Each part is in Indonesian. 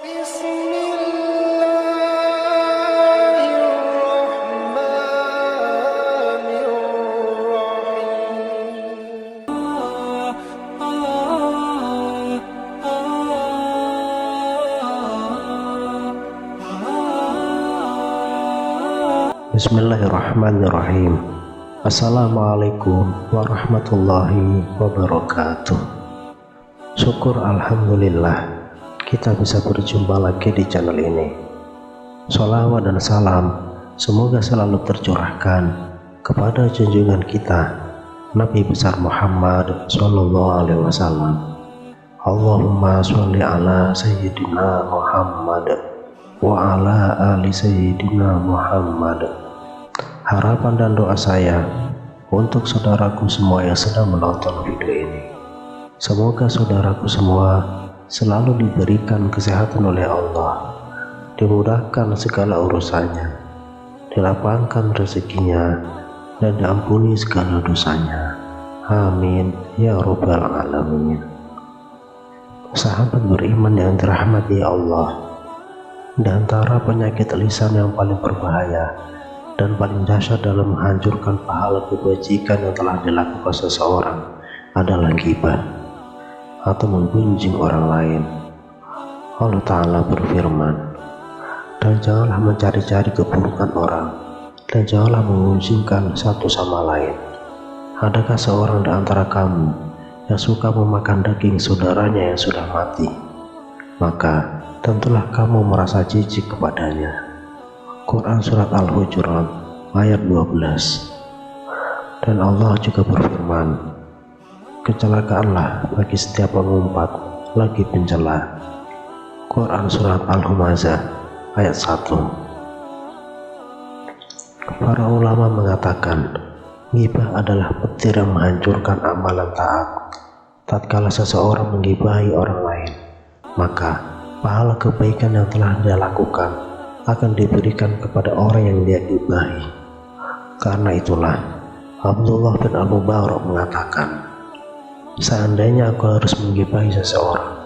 Bismillahirrahmanirrahim. Assalamualaikum warahmatullahi wabarakatuh. Syukur alhamdulillah kita bisa berjumpa lagi di channel ini. Sholawat dan salam semoga selalu tercurahkan kepada junjungan kita Nabi besar Muhammad Sallallahu Alaihi Wasallam. Allahumma sholli ala Sayyidina Muhammad wa ala ali Sayyidina Muhammad. Harapan dan doa saya untuk saudaraku semua yang sedang menonton video ini, semoga saudaraku semua selalu diberikan kesehatan oleh Allah, dimudahkan segala urusannya, dilapangkan rezekinya, dan diampuni segala dosanya. Amin ya Rabbal Alamin. Sahabat beriman yang dirahmati Allah, di antara penyakit lisan yang paling berbahaya dan paling dahsyat dalam menghancurkan pahala kebajikan yang telah dilakukan seseorang adalah ghibah atau menggunjing orang lain. Allah Ta'ala berfirman, dan janganlah mencari-cari keburukan orang, dan janganlah mengunjingkan satu sama lain. Adakah seorang di antara kamu yang suka memakan daging saudaranya yang sudah mati? Maka tentulah kamu merasa jijik kepadanya. Quran Surat Al-Hujurat ayat 12. Dan Allah juga berfirman, kecelakaanlah bagi setiap pengumpat lagi pencela. Quran Surat Al-Humazah ayat 1. Para ulama mengatakan ghibah adalah petir yang menghancurkan amalan taat. Tatkala seseorang menggibahi orang lain, maka pahala kebaikan yang telah dia lakukan akan diberikan kepada orang yang dia gibahi. Karena itulah Abdullah bin Abu Barak mengatakan, seandainya aku harus menggibahi seseorang,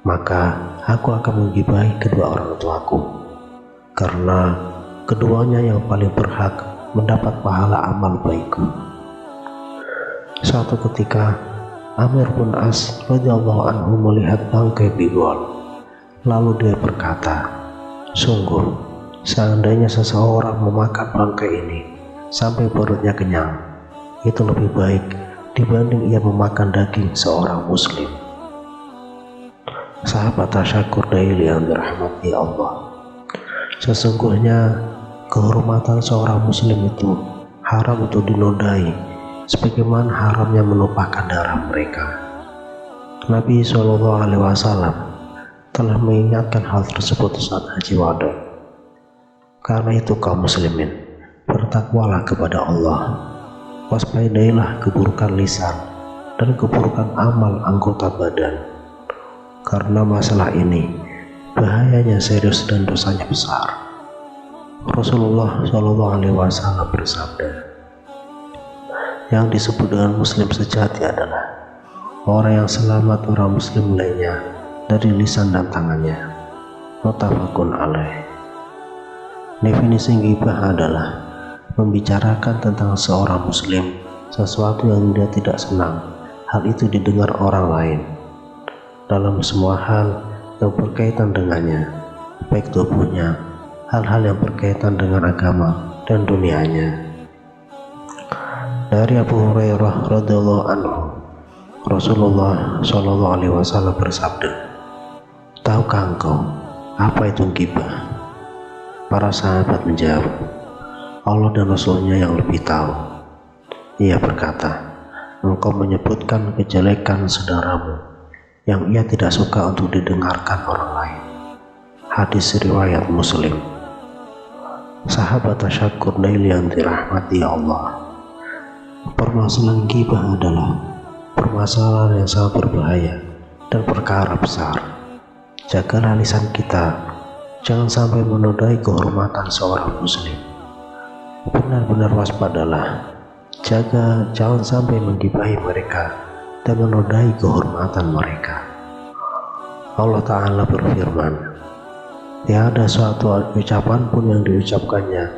maka aku akan menggibahi kedua orang tuaku, karena keduanya yang paling berhak mendapat pahala amal baikku. Suatu ketika Amir bin As radhiyallahu anhu melihat bangkai bigol, lalu dia berkata, sungguh, seandainya seseorang memakan bangkai ini sampai perutnya kenyang, itu lebih baik dibanding ia memakan daging seorang muslim. Sahabat tasyakur daily yang dirahmati Allah, sesungguhnya kehormatan seorang muslim itu haram untuk dinodai, sebagaimana haramnya menumpahkan darah mereka. Nabi SAW telah mengingatkan hal tersebut saat haji wada. Karena itu kaum muslimin, bertakwalah kepada Allah, waspadailah keburukan lisan dan keburukan amal anggota badan, karena masalah ini bahayanya serius dan dosanya besar. Rasulullah SAW bersabda, yang disebut dengan muslim sejati adalah orang yang selamat orang muslim lainnya dari lisan dan tangannya. Muttafaqun alaih. Definisi ghibah adalah membicarakan tentang seorang muslim sesuatu yang dia tidak senang hal itu didengar orang lain dalam semua hal yang berkaitan dengannya, baik tubuhnya, hal-hal yang berkaitan dengan agama dan dunianya. Dari Abu Hurairah radhiyallahu anhu, Rasulullah Shallallahu Alaihi Wasallam bersabda, tahukah engkau apa itu ghibah? Para sahabat menjawab, Allah dan Rasulnya yang lebih tahu. Ia berkata, engkau menyebutkan kejelekan saudaramu yang ia tidak suka untuk didengarkan orang lain. Hadis riwayat Muslim. Sahabat tasyakur daily yang dirahmati Allah, permasalahan ghibah adalah permasalahan yang sangat berbahaya dan perkara besar. Jagalah lisan kita, jangan sampai menodai kehormatan seorang muslim. Benar-benar waspadalah, jangan sampai menggibahi mereka dan menodai kehormatan mereka. Allah Ta'ala berfirman, Tiada suatu ucapan pun yang diucapkannya,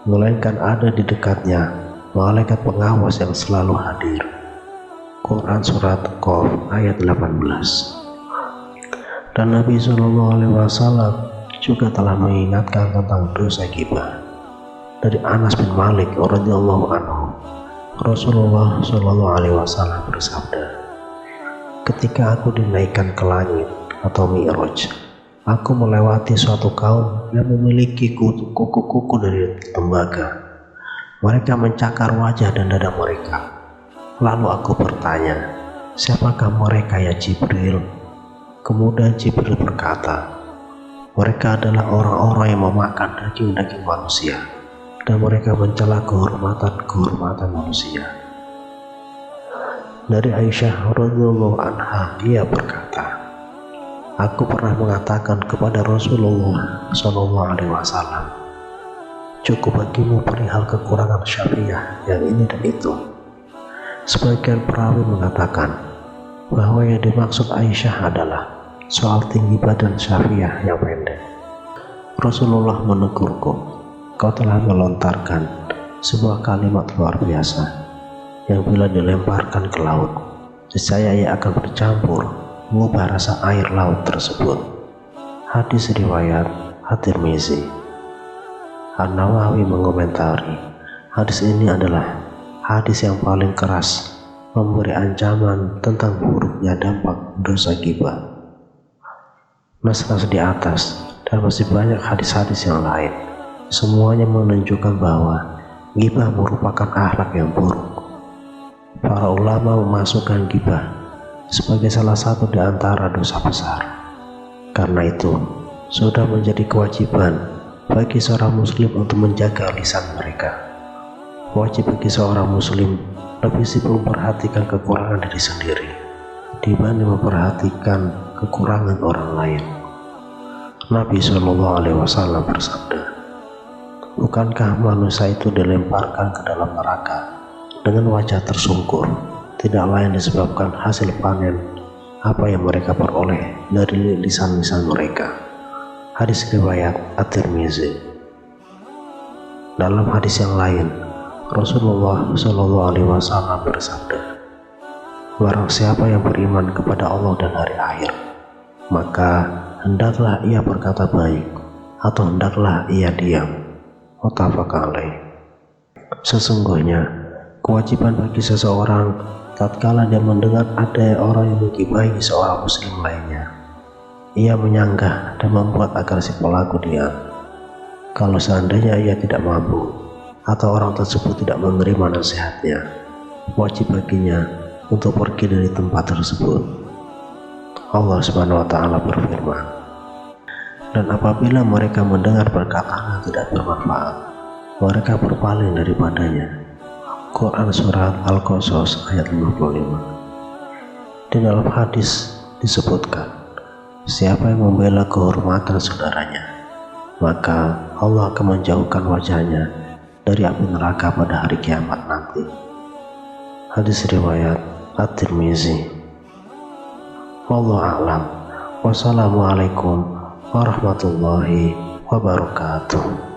melainkan ada di dekatnya malaikat pengawas yang selalu hadir. Quran Surat Qaf ayat 18. Dan Nabi SAW juga telah mengingatkan tentang dosa ghibah. Dari Anas bin Malik radhiyallahu anhu, Rasulullah SAW bersabda, ketika aku dinaikkan ke langit atau Mi'raj, aku melewati suatu kaum yang memiliki kuku-kuku dari tembaga. Mereka mencakar wajah dan dada mereka. Lalu aku bertanya, siapakah mereka ya Jibril? Kemudian Jibril berkata, mereka adalah orang-orang yang memakan daging-daging manusia, dan mereka mencela kehormatan manusia. Dari Aisyah radhiyallahu anha, ia berkata, aku pernah mengatakan kepada Rasulullah SAW, cukup bagimu perihal kekurangan Syafi'iyah yang ini dan itu. Sebagian perawi mengatakan bahwa yang dimaksud Aisyah adalah soal tinggi badan Syafi'iyah yang pendek. Rasulullah menegurku, kau telah melontarkan sebuah kalimat luar biasa yang bila dilemparkan ke laut, niscaya ia akan bercampur mengubah rasa air laut tersebut. Hadis riwayat At-Tirmizi. An-Nawawi mengomentari, hadis ini adalah hadis yang paling keras memberi ancaman tentang buruknya dampak dosa ghibah. Nas-nas di atas dan masih banyak hadis-hadis yang lain, semuanya menunjukkan bahwa ghibah merupakan akhlak yang buruk. Para ulama memasukkan ghibah sebagai salah satu di antara dosa besar. Karena itu, sudah menjadi kewajiban bagi seorang muslim untuk menjaga lisan mereka. Wajib bagi seorang muslim lebih sibuk memperhatikan kekurangan diri sendiri dibanding memperhatikan kekurangan orang lain. Nabi SAW bersabda, bukankah manusia itu dilemparkan ke dalam neraka dengan wajah tersungkur, tidak lain disebabkan hasil panen apa yang mereka peroleh dari lisan-lisan mereka. Hadis riwayat At-Tirmizi. Dalam hadis yang lain, Rasulullah SAW bersabda, barang siapa yang beriman kepada Allah dan hari akhir, maka hendaklah ia berkata baik atau hendaklah ia diam. Muttafaq alaih. Sesungguhnya kewajiban bagi seseorang tatkala dia mendengar ada orang yang menggibahi seorang muslim lainnya, ia menyanggah dan membuat agar si pelaku diam. Kalau seandainya ia tidak mampu atau orang tersebut tidak menerima nasihatnya, wajib baginya untuk pergi dari tempat tersebut. Allah Subhanahu wa Ta'ala berfirman, dan apabila mereka mendengar perkataan yang tidak bermanfaat, mereka berpaling daripadanya. Quran Surat Al-Qasas ayat 55. Di dalam hadis disebutkan, siapa yang membela kehormatan saudaranya, maka Allah akan menjauhkan wajahnya dari api neraka pada hari kiamat nanti. Hadis riwayat At-Tirmizi. Wallahu a'lam. Wassalamualaikum warahmatullahi wabarakatuh.